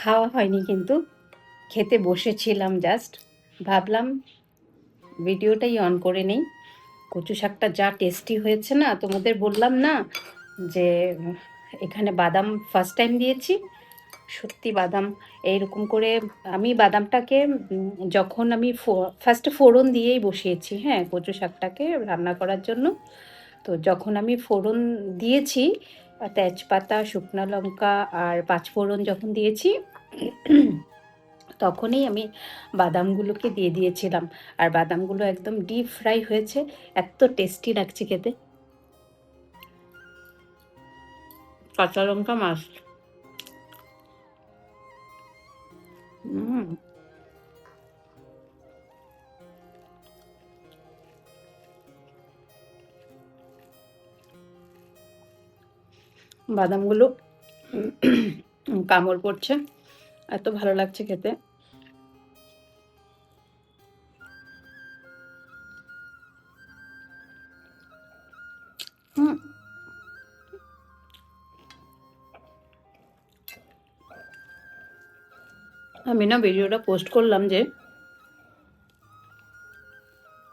খাওয়া হয়নি, কিন্তু খেতে বসেছিলাম জাস্ট। ভাবলাম ভিডিওটাই অন করে নেই। কচু শাকটা যা টেস্টি হয়েছে না, তোমাদের বললাম না যে এখানে বাদাম ফার্স্ট টাইম দিয়েছি। সত্যি বাদাম এইরকম করে আমি বাদামটাকে যখন আমি ফার্স্টে ফোড়ন দিয়েই বসিয়েছি, হ্যাঁ, কচু শাকটাকে রান্না করার জন্য। তো যখন আমি ফোড়ন দিয়েছি, তেজপাতা, শুকনো লঙ্কা আর পাঁচফোড়ন যখন দিয়েছি, তখনই আমি বাদামগুলোকে দিয়ে দিয়েছিলাম। আর বাদামগুলো একদম ডিপ ফ্রাই হয়েছে, এত টেস্টি লাগছে খেতে। কাঁচা লঙ্কা মাস্ট। বাদামগুলো কামড় পড়ছে, এত ভালো লাগছে খেতে। হুম, আমি না ভিডিওটা পোস্ট করলাম যে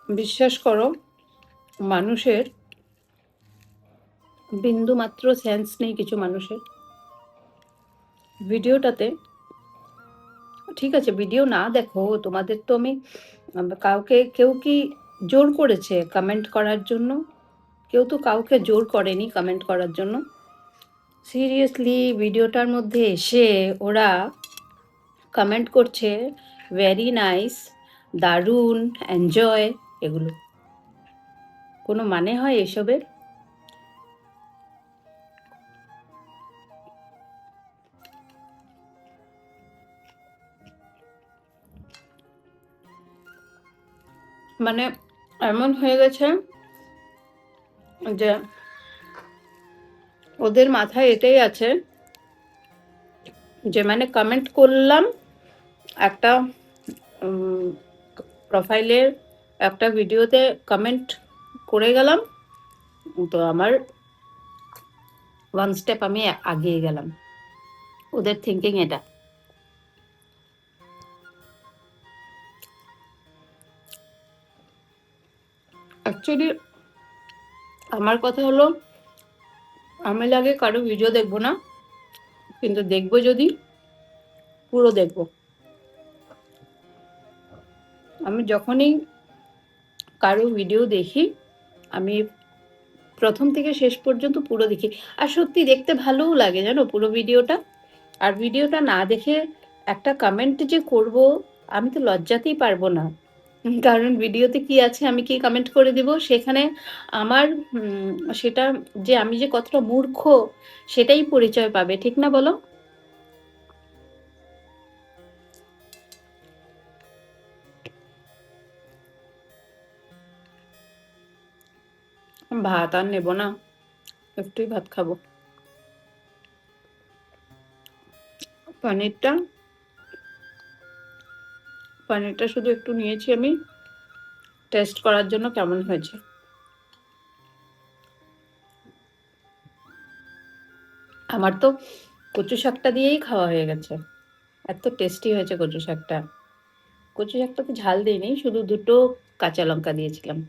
বিশ্বাস করো, মানুষের বিন্দু মাত্র সেন্স নেই কিছু মানুষের। ভিডিওটাতে ঠিক আছে, ভিডিও না দেখো, তোমাদের তো আমি কাউকে, কেউ কি জোর করেছে কমেন্ট করার জন্য? কেউ তো কাউকে জোর করেনি কমেন্ট করার জন্য। সিরিয়াসলি ভিডিওটার মধ্যে এসে ওরা কমেন্ট করছে ভেরি নাইস, দারুণ, এনজয়, এগুলো কোনো মানে হয় এসবের? মানে এমন হয়ে গেছে যে ওদের মাথায় এটাই আছে যে মানে কমেন্ট করলাম একটা প্রোফাইলের একটা ভিডিওতে, কমেন্ট করে গেলাম, তো আমার ওয়ান স্টেপ আমি আগিয়ে গেলাম। ওদের থিঙ্কিং এটা। অ্যাকচুয়ালি আমার কথা হলো, আমি লাগে কারো ভিডিও দেখবো না, কিন্তু দেখবো যদি পুরো দেখবো। আমি যখনই কারো ভিডিও দেখি, আমি প্রথম থেকে শেষ পর্যন্ত পুরো দেখি। আর সত্যি দেখতে ভালোও লাগে জানো পুরো ভিডিওটা। আর ভিডিওটা না দেখে একটা কমেন্ট যে করব, আমি তো লজ্জাতেই পারবো না। কারণ ভিডিওতে কি আছে আমি কি কমেন্ট করে দিব সেখানে, আমার সেটা যে আমি যে কতটা মূর্খ সেটাই পরিচয় পাবে, ঠিক না বলো? ভাত আর নেবো না, একটুই ভাত খাবো। পনিরটা পনিরটা শুধু একটু নিয়েছি আমি টেস্ট করার জন্য কেমন হয়েছে। আমার তো কচু শাকটা দিয়েই খাওয়া হয়ে গেছে, এত টেস্টি হয়েছে কচু শাকটা। কচু শাকটা তো ঝাল দিইনি, শুধু দুটো কাঁচা লঙ্কা দিয়েছিলাম।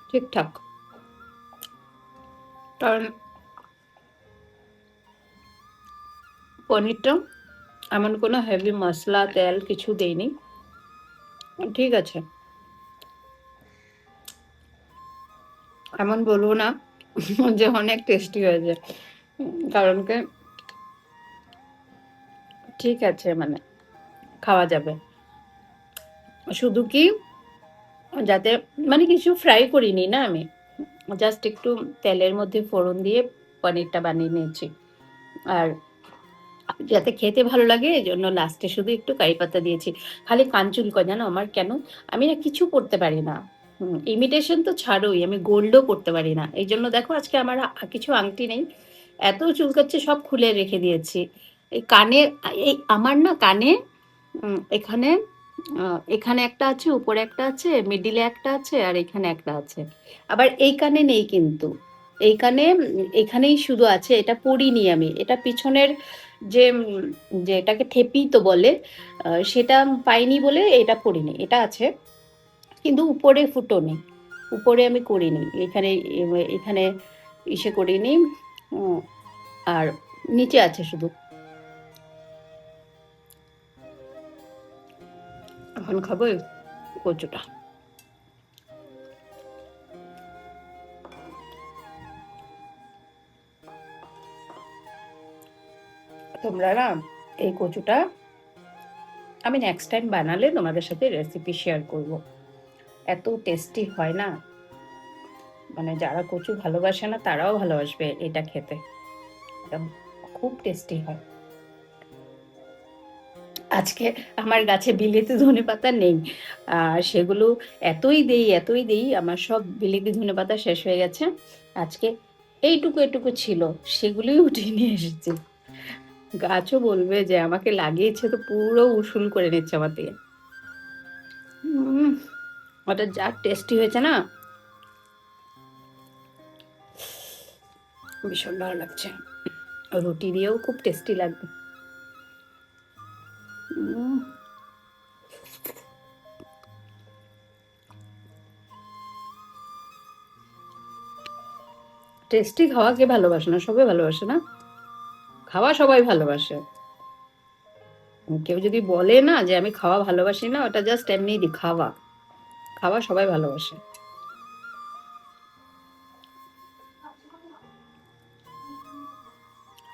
ঠিকঠাক। কারণ পনিরটা এমন কোনো হেভি মশলা তেল কিছু দেইনি, ঠিক আছে। এমন বলবো না যে অনেক টেস্টি হয়েছে, কারণ কি ঠিক আছে, মানে খাওয়া যাবে। শুধু কি যাতে, মানে কিছু ফ্রাই করিনি না আমি, জাস্ট একটু তেলের মধ্যে ফোড়ন দিয়ে পনিরটা বানিয়ে নিয়েছি। আর যাতে খেতে ভালো লাগে এই জন্য লাস্টে শুধু একটু কারি পাতা দিয়েছি। খালি কাঞ্চুল কয় জানো আমার কেন, আমি না কিছু করতে পারি না। ইমিটেশন তো ছাড়োই, আমি গোল্ডও করতে পারি না। এই জন্য দেখো আজকে আমার কিছু আংটি নেই, এত চুলকাচ্ছে, সব খুলে রেখে দিয়েছি। এই কানে, এই আমার না কানে এখানে এখানে একটা আছে, উপরে একটা আছে, মিডিলে একটা আছে, আর এখানে একটা আছে। আবার এই কানে নেই কিন্তু, এইখানে এখানেই শুধু আছে, এটা পড়িনি আমি। এটা পিছনের যে যে এটাকে ঠেপি তো বলে, সেটা পাইনি বলে এটা পড়িনি। এটা আছে, কিন্তু উপরে ফুটো নেই। উপরে আমি করিনি। এখানে এখানে ইসে করিনি। আর নিচে আছে শুধু। এখন খাবো এই কচুটা। তোমরা না এই কচুটা আমি নেক্সট টাইম বানালে তোমাদের সাথে রেসিপি শেয়ার করব। এত টেস্টি হয় না, মানে যারা কচু ভালোবাসে না তারাও ভালোবাসবে এটা খেতে। একদম খুব টেস্টি হয়। আজকে আমার গাছে বিলেতি ধনেপাতা নেই। সেগুলো এতই দেই, আমার সব বিলেতি ধনেপাতা শেষ হয়ে গেছে। আজকে এইটুকু ছিল, সেগুলোই উঠিয়ে নিয়ে এসেছি। গাছও বলবে যে আমাকে লাগিয়েছে তো পুরো উসুল করে নিচ্ছে আমার দিয়ে। ওটা যা টেস্টি হয়েছে না, ভীষণ ভালো লাগছে। রুটি দিয়েও খুব টেস্টি লাগবে। টেস্টি খাওয়া কে ভালোবাসে না? সবাই ভালোবাসে না? খাওয়া সবাই ভালোবাসে। কেউ যদি বলে না যে আমি খাওয়া ভালোবাসি না, ওটা জাস্ট এমনি খাওয়া। খাওয়া সবাই ভালোবাসে।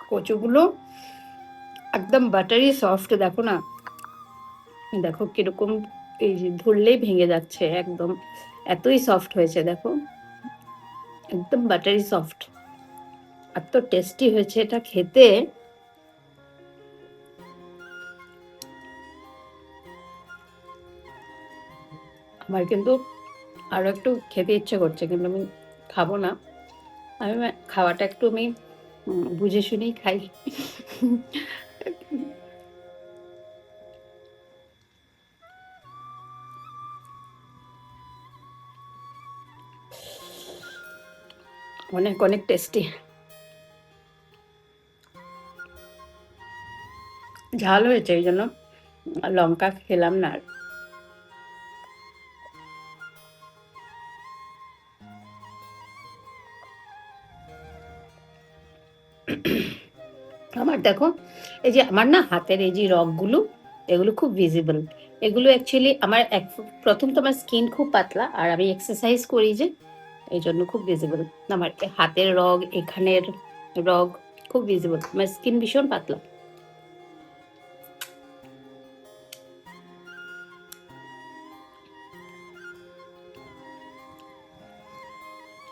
কচুগুলো একদম বাটারি সফট, দেখো না, দেখো কিরকম, এই যে ধরলেই ভেঙে যাচ্ছে একদম, এতই সফট হয়েছে দেখো, একদম বাটারি সফট। এত টেস্টি হয়েছে এটা খেতে। আমার কিন্তু আরো একটু খেতে ইচ্ছে করছে, কিন্তু আমি খাবো না। আমি খাওয়াটা একটু আমি বুঝে শুনেই খাই। অনেক অনেক টেস্টি। ঝাল হয়েছে এই জন্য লঙ্কা খেলাম না আর। আমার দেখো, এই যে আমার না হাতের এই যে রগগুলো, এগুলো খুব ভিজিবল। এগুলো অ্যাকচুয়ালি আমার প্রথম তো আমার স্কিন খুব পাতলা, আর আমি এক্সারসাইজ করি যে, এই জন্য খুব ভিজিবল। আমার হাতের রগ, এখানের রগ খুব ভিজিবল। আমার স্কিন ভীষণ পাতলা।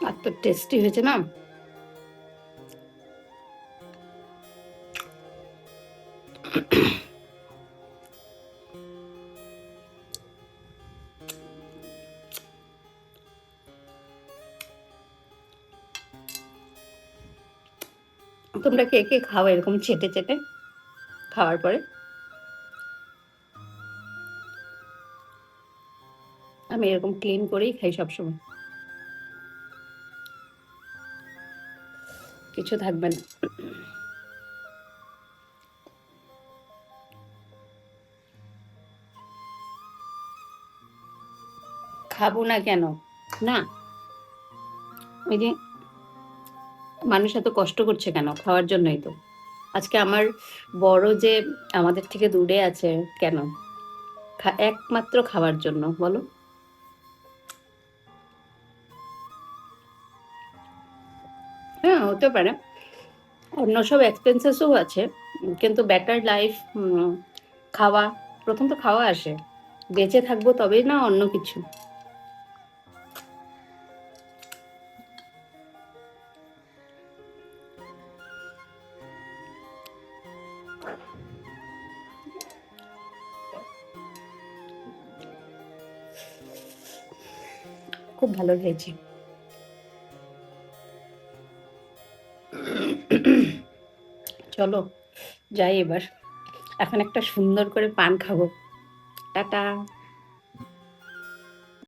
আর তো টেস্টি হয়েছে না। তোমরা কে কে খাও এরকম চেটে চেটে খাওয়ার পরে? আমি এরকম ক্লিন করেই খাই সবসময়, কিছু থাকবে না। খাবো না কেন? না, ওই যে মানুষ এত কষ্ট করছে কেন? খাওয়ার জন্যই তো। আজকে আমার বড় যে আমাদের থেকে দূরে আছে কেন? একমাত্র খাওয়ার জন্য, বলো? হ্যাঁ, হতে পারে। অন্য সব এক্সপেন্সেসও আছে, কিন্তু বেটার লাইফ, খাওয়া, প্রথম তো খাওয়া আসে। বেঁচে থাকবো তবেই না অন্য কিছু। খুব ভালো খেয়েছি। চলো যাই এবার, এখন একটা সুন্দর করে পান খাবো। টাটা।